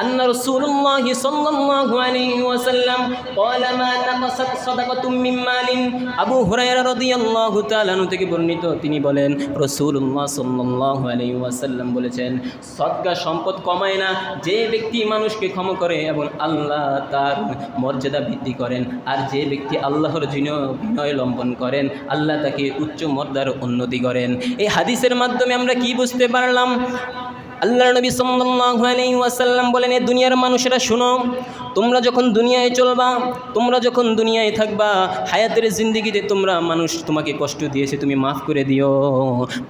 আন্না রাসূলুল্লাহ সাল্লাল্লাহু আলাইহি ওয়াসাল্লাম ক্বালা মা নাকাসাত সাদাকাতুম মিন মালিন। আবু হুরায়রা রাদিয়াল্লাহু তাআলা আনহু থেকে বর্ণিত, তিনি বলেন রাসূলুল্লাহ সাল্লাল্লাহু আলাইহি ওয়াসাল্লাম বলেছেন, সদকা সম্পদ কমায় না। যে ব্যক্তি মানুষকে ক্ষমা করে এবং আল্লাহ তার মর্যাদা বৃদ্ধি করেন, আর যে ব্যক্তি আল্লাহর বিনয় লঙ্ঘন করেন, আল্লাহ তাকে উচ্চ মর্যাদার উন্নতি করেন। এই হাদিসের মাধ্যমে আমরা কি বুঝতে পারলাম? আল্লাহর নবী সাল্লাল্লাহু আলাইহি ওয়াসাল্লাম বলেন, এ দুনিয়ার মানুষেরা শুনো, তোমরা যখন দুনিয়ায় চলবা, তোমরা যখন দুনিয়ায় থাকবা, হায়াতের জিন্দেগিতে মানুষ তোমাকে কষ্ট দিয়েছে, তুমি মাফ করে দিও।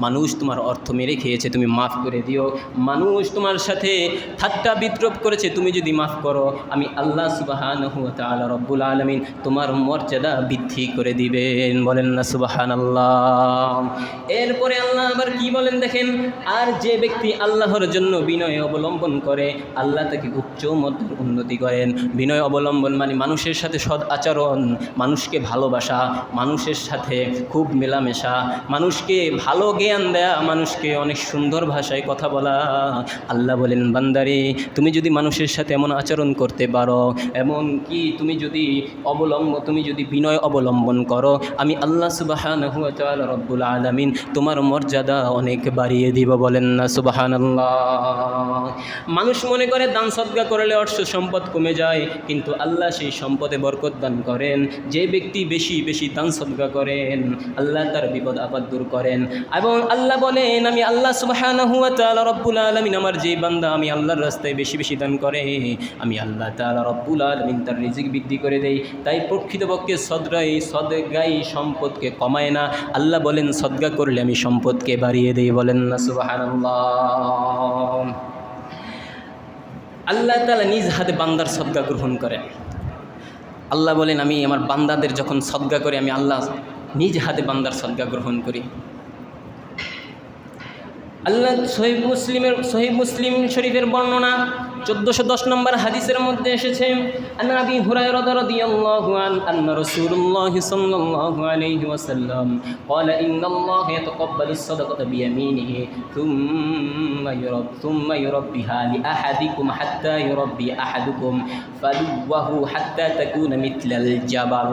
মানুষ তোমার অর্থ মেরে খেয়েছে, তুমি মাফ করে দিও। মানুষ তোমার সাথে ঠাট্টা বিদ্রূপ করেছে, তুমি যদি মাফ করো, আমি আল্লাহ সুবহানাহু ওয়া তাআলা রব্বুল আলামিন তোমার মর্যাদা বৃদ্ধি করে দিবেন। বলেন না সুবহানাল্লাহ। এরপরে আল্লাহ আবার কি বলেন দেখেন, আর যে ব্যক্তি আল্লাহর জন্য বিনয় অবলম্বন করে, আল্লাহ তাকে উচ্চ মর্যাদার উন্নতি করেন। বিনয় অবলম্বন মানে মানুষের সাথে সৎ আচরণ, মানুষকে ভালোবাসা, মানুষের সাথে খুব মেলামেশা, মানুষকে ভালো জ্ঞান দেয়া, মানুষকে অনেক সুন্দর ভাষায় কথা বলা। আল্লাহ বলেন, বান্দারে তুমি যদি মানুষের সাথে এমন আচরণ করতে পারো, এমন কি তুমি যদি বিনয় অবলম্বন করো, আমি আল্লাহ সুবহানাহু ওয়া তাআলা রব্বুল আলামিন তোমার মর্যাদা অনেক বাড়িয়ে দিব। বলেন না সুবহানাল্লাহ। মানুষ মনে করে দান সদকা করলে অর্থ সম্পদ কমে যায়, কিন্তু আল্লাহ সেই সম্পদে বরকত দান করেন। যে ব্যক্তি বেশি বেশি দান সদকা করেন, আল্লাহ তার বিপদ আপদ দূর করেন। এবং আল্লাহ বলেন, আমি আল্লাহ সুবহানাহু ওয়া তাআলা রব্বুল আলামিন আমার যে বান্দা আমি আল্লাহর রাস্তায় বেশি বেশি দান করে, আমি আল্লাহ তাআলা রব্বুল আলামিন তার রিজিক বৃদ্ধি করে দেই। তাই প্রকৃতপক্ষে সদকাই সম্পদকে কমায় না। আল্লাহ বলেন, সদকা করলে আমি সম্পদকে বাড়িয়ে দেই। বলেন না সুবহানাল্লাহ। আল্লাহ তাআলা নিজ হাতে বান্দার সদকা গ্রহণ করেন। আল্লাহ বলেন, আমি আমার বান্দাদের যখন সদকা করি, আমি আল্লাহ নিজ হাতে বান্দার সদকা গ্রহণ করি। আল্লাহ সহিহ মুসলিম শরীফের বর্ণনা 1410 নম্বর হাদিসের মধ্যে এসেছে, আন আবি হুরায়রা রাদিয়াল্লাহু আন্না রাসূলুল্লাহ সাল্লাল্লাহু আলাইহি ওয়াসাল্লাম ক্বালা ইন্নাল্লাহা ইয়াতাকাব্বালু সাদাকাতা বিয়ামিনিহি থুম্মা ইউরাব্বিহা লিআহাদিকুম হাত্তা ইউরাব্বি আহাদুকুম ফালুওয়াহু হাত্তা তাকুনা মিথলাল জাবাল।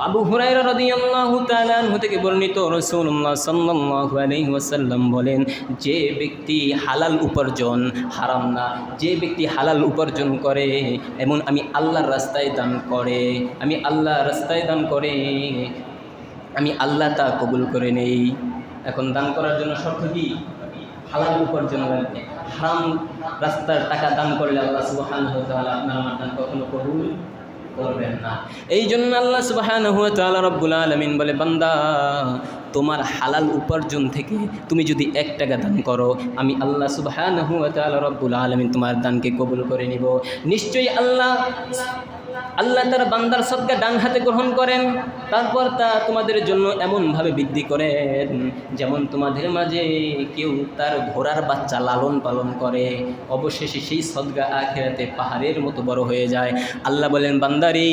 আবু হুরায়রা রাদিয়াল্লাহু তাআলা আনহু থেকে বর্ণিত, রাসূলুল্লাহ সাল্লাল্লাহু আলাইহি ওয়াসাল্লাম বলেন, যে ব্যক্তি হালাল উপার্জন, হারাম না, যে ব্যক্তি হালাল উপার্জন করে এমন আমি আল্লাহর রাস্তায় দান করে, আমি আল্লাহ তা কবুল করে নেই। এখন দান করার জন্য শর্ত কি? হালাল উপার্জন লাগবে। হারাম রাস্তার টাকা দান করলে আল্লাহ সুবহানাহু ওয়া তাআলা আপনার আমার দান কখনো কবুল করবেন না। এই জন্য আল্লাহ সুবহানাহু ওয়া তাআলা রব্বুল আলামিন বলে, বান্দা তোমার হালাল উপার্জন থেকে তুমি যদি 1 টাকা দান করো, আমি আল্লাহ সুবহানাহু ওয়া তাআলা রব্বুল আলামিন তোমার দানকে কবুল করে নিব। নিশ্চয়ই আল্লাহ তার বান্দার সদকা ডান হাতে গ্রহণ করেন, তারপর তা তোমাদের জন্য এমনভাবে বৃদ্ধি করেন যেমন তোমাদের মাঝে কেউ তার ঘোড়ার বাচ্চা লালন পালন করে, অবশেষে সেই সদকা আখিরাতে পাহাড়ের মতো বড় হয়ে যায়। আল্লাহ বলেন, বান্দারে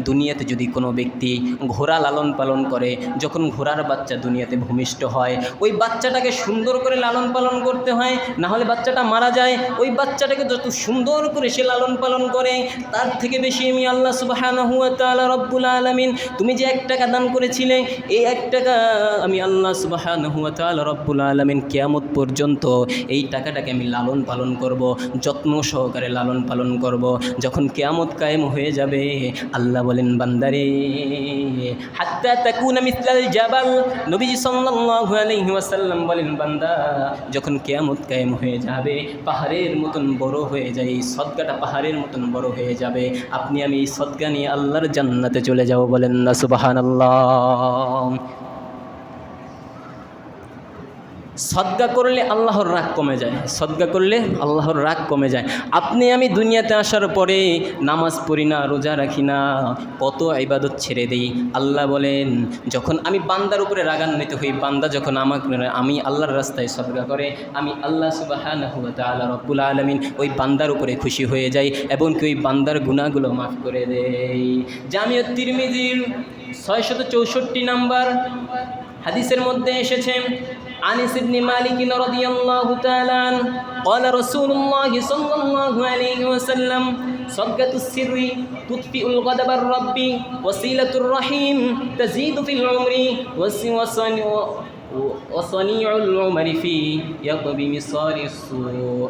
দুনিয়াতে যদি কোনো ব্যক্তি ঘোড়া লালন পালন করে, যখন ঘোড়ার বাচ্চা দুনিয়াতে ভূমিষ্ঠ হয়, ওই বাচ্চাটাকে সুন্দর করে লালন পালন করতে হয়, না হলে বাচ্চাটা মারা যায়। ওই বাচ্চাটাকে যত সুন্দর করে সে লালন পালন করে, তার থেকে বেশি আমি আল্লাহ সুবহানাহু ওয়া তাআলা রব্বুল আলামিন, তুমি যে 1 টাকা দান করেছিলে, এই 1 টাকা আমি আল্লাহ সুবহানাহু ওয়া তাআলা রব্বুল আলামিন কিয়ামত পর্যন্ত এই টাকাটাকে আমি লালন পালন করব, যত্ন সহকারে লালন পালন করব। যখন কিয়ামত কায়েম হয়ে যাবে, আল্লাহ বলেন, বান্দারে হাত্তা তাকুনা মিথলাল জাবাল, নবীজি সাল্লাল্লাহু আলাইহি ওয়াসাল্লাম বলেন, বান্দা যখন কিয়ামত কায়েম হয়ে যাবে, পাহাড়ের মতন বড় হয়ে যায়, এই সদকাটা পাহাড়ের মতন বড় হয়ে যাবে, আপনি আমি এই সদকা নিয়ে আল্লাহর জান্নাতে চলে যাব। বলেন না সুবহানাল্লাহ। সদকা করলে আল্লাহর রাগ কমে যায়, সদকা করলে আল্লাহর রাগ কমে যায়। আপনি আমি দুনিয়াতে আসার পরে নামাজ পড়ি না, রোজা রাখি না, কত ইবাদত ছেড়ে দেই। আল্লাহ বলেন যখন আমি বান্দার উপরে রাগান্বিত হই, বান্দা যখন আমি আল্লাহর রাস্তায় সদকা করে, আমি আল্লাহ সুবহানাহু ওয়া তাআলা রব্বুল আলামিন ওই বান্দার উপরে খুশি হয়ে যাই এবং কি ওই বান্দার গুনাহগুলো মাফ করে দেই। জামিউত তিরমিজির 664 নাম্বার হাদিসের মধ্যে এসেছে, আনিস ইবনে মালিক রাদিয়াল্লাহু তাআলা قال رسول الله صلى الله عليه وسلم صدقة السر تطفئ الغضب الرب وصلة الرحيم تزيد في العمر وصنيع العمر فيه يقضي مصار السوء।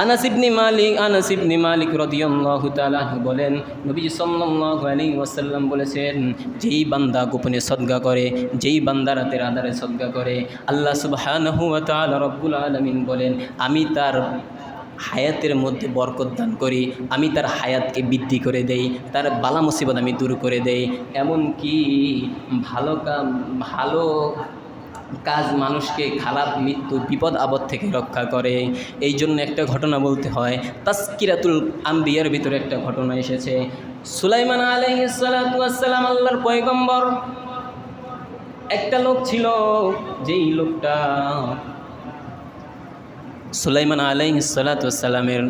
আনাস ইবনে মালিক রাদিয়াল্লাহু তাআলা বলেন, নবী সাল্লাল্লাহু আলাইহি ওয়াসাল্লাম বলেছেন, যেই বান্দা গোপনে সদকা করে, যেই বান্দা রাতের আঁধারে সদকা করে, আল্লাহ সুবহানাহু ওয়া তাআলা রব্বুল আলামিন বলেন আমি তার হায়াতের মধ্যে বরকত দান করি, আমি তার হায়াতকে বৃদ্ধি করে দেই, তার বালা মুসিবত আমি দূর করে দেই। এমনকি ভালো কাজ মানুষকে খারাপ মৃত্যু বিপদ আপদ থেকে রক্ষা করে। এই জন্য একটা ঘটনা বলতে হয়, তাসকিরাতুল আম্বিয়ার ভিতরে একটা ঘটনা এসেছে। সুলাইমান আলাইহিস সালাতু ওয়াস সালাম আল্লাহর পয়গম্বর, একটা লোক ছিল, যেই লোকটা সুলাইমান আলাইহিস সালাতু ওয়াস সালামের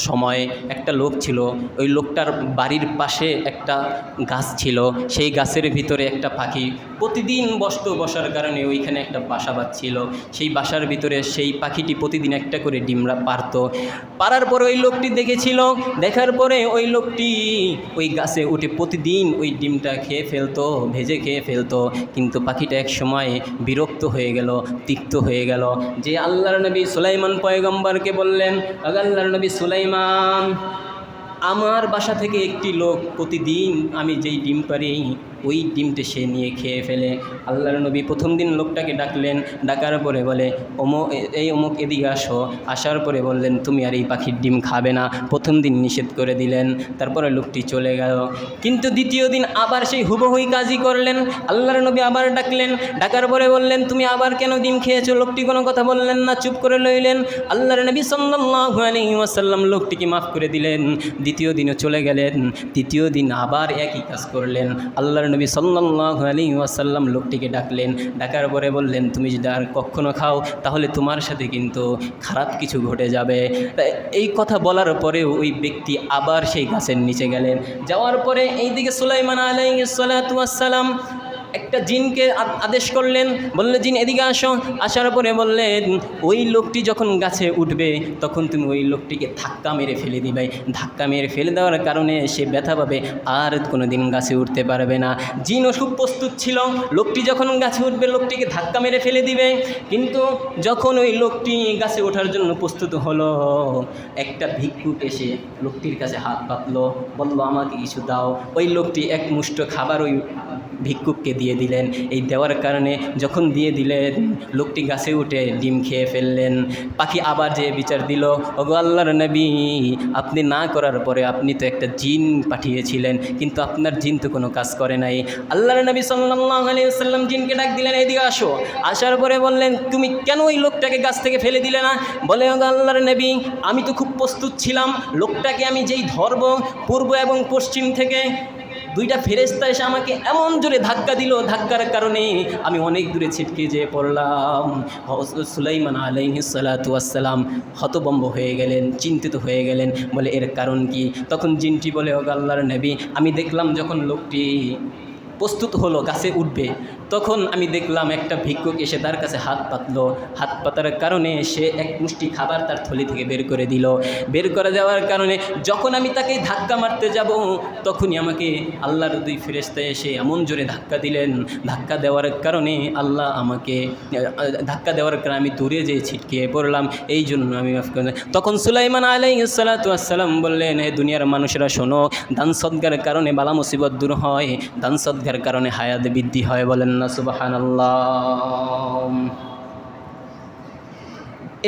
সময় একটা লোক ছিল, ওই লোকটার বাড়ির পাশে একটা গাছ ছিল, সেই গাছের ভিতরে একটা পাখি প্রতিদিন বসার কারণে ওইখানে একটা বাসা বাঁধছিল। সেই বাসার ভিতরে সেই পাখিটি প্রতিদিন একটা করে ডিমরা পারার পরে ওই লোকটি দেখেছিল, দেখার পরে ওই লোকটি ওই গাছে উঠে প্রতিদিন ওই ডিমটা খেয়ে ফেলতো, ভেজে খেয়ে ফেলতো। কিন্তু পাখিটা এক সময় বিরক্ত হয়ে গেল, তিক্ত হয়ে গেল, যে আল্লাহর নবী সুলাইমান পয়গম্বরকে বললেন, আল্লাহর নবী সুলাইমান, আমার বাসা থেকে একটি লোক প্রতিদিন আমি যেই ডিম পারি ওই ডিমটা সে নিয়ে খেয়ে ফেলে। আল্লাহর নবী প্রথম দিন লোকটাকে ডাকলেন, ডাকার পরে বলে অমুক এদিকে আসো। আসার পরে বললেন তুমি আর এই পাখির ডিম খাবে না, প্রথম দিন নিষেধ করে দিলেন। তারপরে লোকটি চলে গেল। কিন্তু দ্বিতীয় দিন আবার সেই হুবহুই কাজই করলেন। আল্লাহর নবী আবার ডাকলেন, ডাকার পরে বললেন তুমি আবার কেন ডিম খেয়েছো? লোকটি কোনো কথা বললেন না, চুপ করে রইলেন। আল্লাহর নবী সাল্লাল্লাহু আলাইহি ওয়াসাল্লাম লোকটিকে মাফ করে দিলেন। দ্বিতীয় দিনও চলে গেলেন, তৃতীয় দিন আবার একই কাজ করলেন। আল্লাহর নবী সাল্লাল্লাহু আলাইহি ওয়াসাল্লাম লোকটিকে ডাকলেন, ডাকার পরে বললেন তুমি যদি আর কখনো খাও তাহলে তোমার সাথে কিন্তু খারাপ কিছু ঘটে যাবে। এই কথা বলার পরেও ওই ব্যক্তি আবার সেই গাছের নিচে গেলেন। যাওয়ার পরে এইদিকে সুলাইমান আলাইহিস সালাতু ওয়াস সালাম একটা জিনকে আদেশ করলেন, বললেন জিন এদিকে আসো। আসার পরে বললেন ওই লোকটি যখন গাছে উঠবে তখন তুমি ওই লোকটিকে ধাক্কা মেরে ফেলে দিবে। ধাক্কা মেরে ফেলে দেওয়ার কারণে সে ব্যথা পাবে, আর কোনো দিন গাছে উঠতে পারবে না। জিনও খুব প্রস্তুত ছিল, লোকটি যখন গাছে উঠবে লোকটিকে ধাক্কা মেরে ফেলে দিবে। কিন্তু যখন ওই লোকটি গাছে ওঠার জন্য প্রস্তুত হলো, একটা ভিক্ষুক এসে লোকটির কাছে হাত পাতলো, বলল আমাকে কিছু দাও। ওই লোকটি এক মুষ্ঠ খাবার ওই ভিক্ষুককে দিয়ে দিলেন। এই দেওয়ার কারণে যখন দিয়ে দিলেন লোকটি গাছে উঠে ডিম খেয়ে ফেললেন। পাখি আবার যে বিচার দিল, ওগো আল্লাহর নবী, আপনি না করার পরে আপনি তো একটা জিন পাঠিয়েছিলেন, কিন্তু আপনার জিন তো কোনো কাজ করে নাই। আল্লাহর নবী সাল্লাল্লাহু আলাইহি ওয়াসাল্লাম জিনকে ডাক দিলেন এদিকে আসো। আসার পরে বললেন তুমি কেন ওই লোকটাকে গাছ থেকে ফেলে দিলে না? বলে ওগো আল্লাহর নবী, আমি তো খুব প্রস্তুত ছিলাম, লোকটাকে আমি যেই ধরব পূর্ব এবং পশ্চিম থেকে দুইটা ফেরেশতা এসে আমাকে এমন জোরে ধাক্কা দিল, ধাক্কার কারণে আমি অনেক দূরে ছিটকে যেয়ে পড়লাম। সুলাইমান আলাইহিস সালাতু ওয়াস সালাম হতভম্ব হয়ে গেলেন, চিন্তিত হয়ে গেলেন। বলে এর কারণ কি? তখন জিনটি বলে ওগো আল্লাহর নবী, আমি দেখলাম যখন লোকটি প্রস্তুত হলো গাছে উঠবে, তখন আমি দেখলাম একটা ভিক্ষুক এসে তার কাছে হাত পাতলো। হাত পাতার কারণে সে এক মুষ্টি খাবার তার থলি থেকে বের করে দিল। বের করে দেওয়ার কারণে যখন আমি তাকে ধাক্কা মারতে যাব, তখনই আমাকে আল্লাহর দুই ফেরেশতা এসে এমন জোরে ধাক্কা দিলেন। ধাক্কা দেওয়ার কারণে আল্লাহ আমাকে ধাক্কা দেওয়ার কারণে আমি দূরে যেয়ে ছিটকে পড়লাম, এই জন্য আমি মাফ করে। তখন সুলাইমান আলাইহিস সালাতু ওয়াস সালাম বললেন, হে দুনিয়ার মানুষেরা শোনো, দান সদকার কারণে বালা মুসিবত দূর হয়, দান সদকার কারণে হায়াত বৃদ্ধি হয়। বলেন না সুবহানাল্লাহ।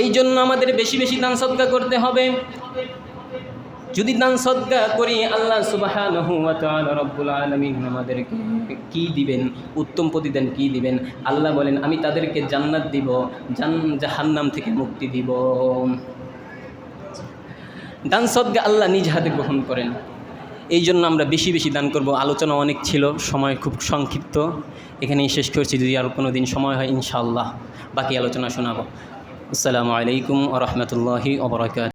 এই জন্য আমাদের বেশি বেশি দান সদকা করতে হবে। যদি দান সদকা করি আল্লাহ সুবহানাহু ওয়া তাআলা রব্বুল আলামিন আমাদেরকে কি দিবেন, উত্তম প্রতিদান কি দিবেন? আল্লাহ বলেন আমি তাদেরকে জান্নাত দিব, জাহান্নাম থেকে মুক্তি দিব। দান সদকা আল্লাহ নিজ হাতে গ্রহণ করেন। এই জন্য আমরা বেশি বেশি দান করব। আলোচনা অনেক ছিল, সময় খুব সংক্ষিপ্ত, এখানেই শেষ করছি। যদি আর কোনো দিন সময় হয় ইনশাআল্লাহ বাকি আলোচনা শোনাবো। আসসালামু আলাইকুম ওয়া রাহমাতুল্লাহি ওয়া বারাকাতুহু।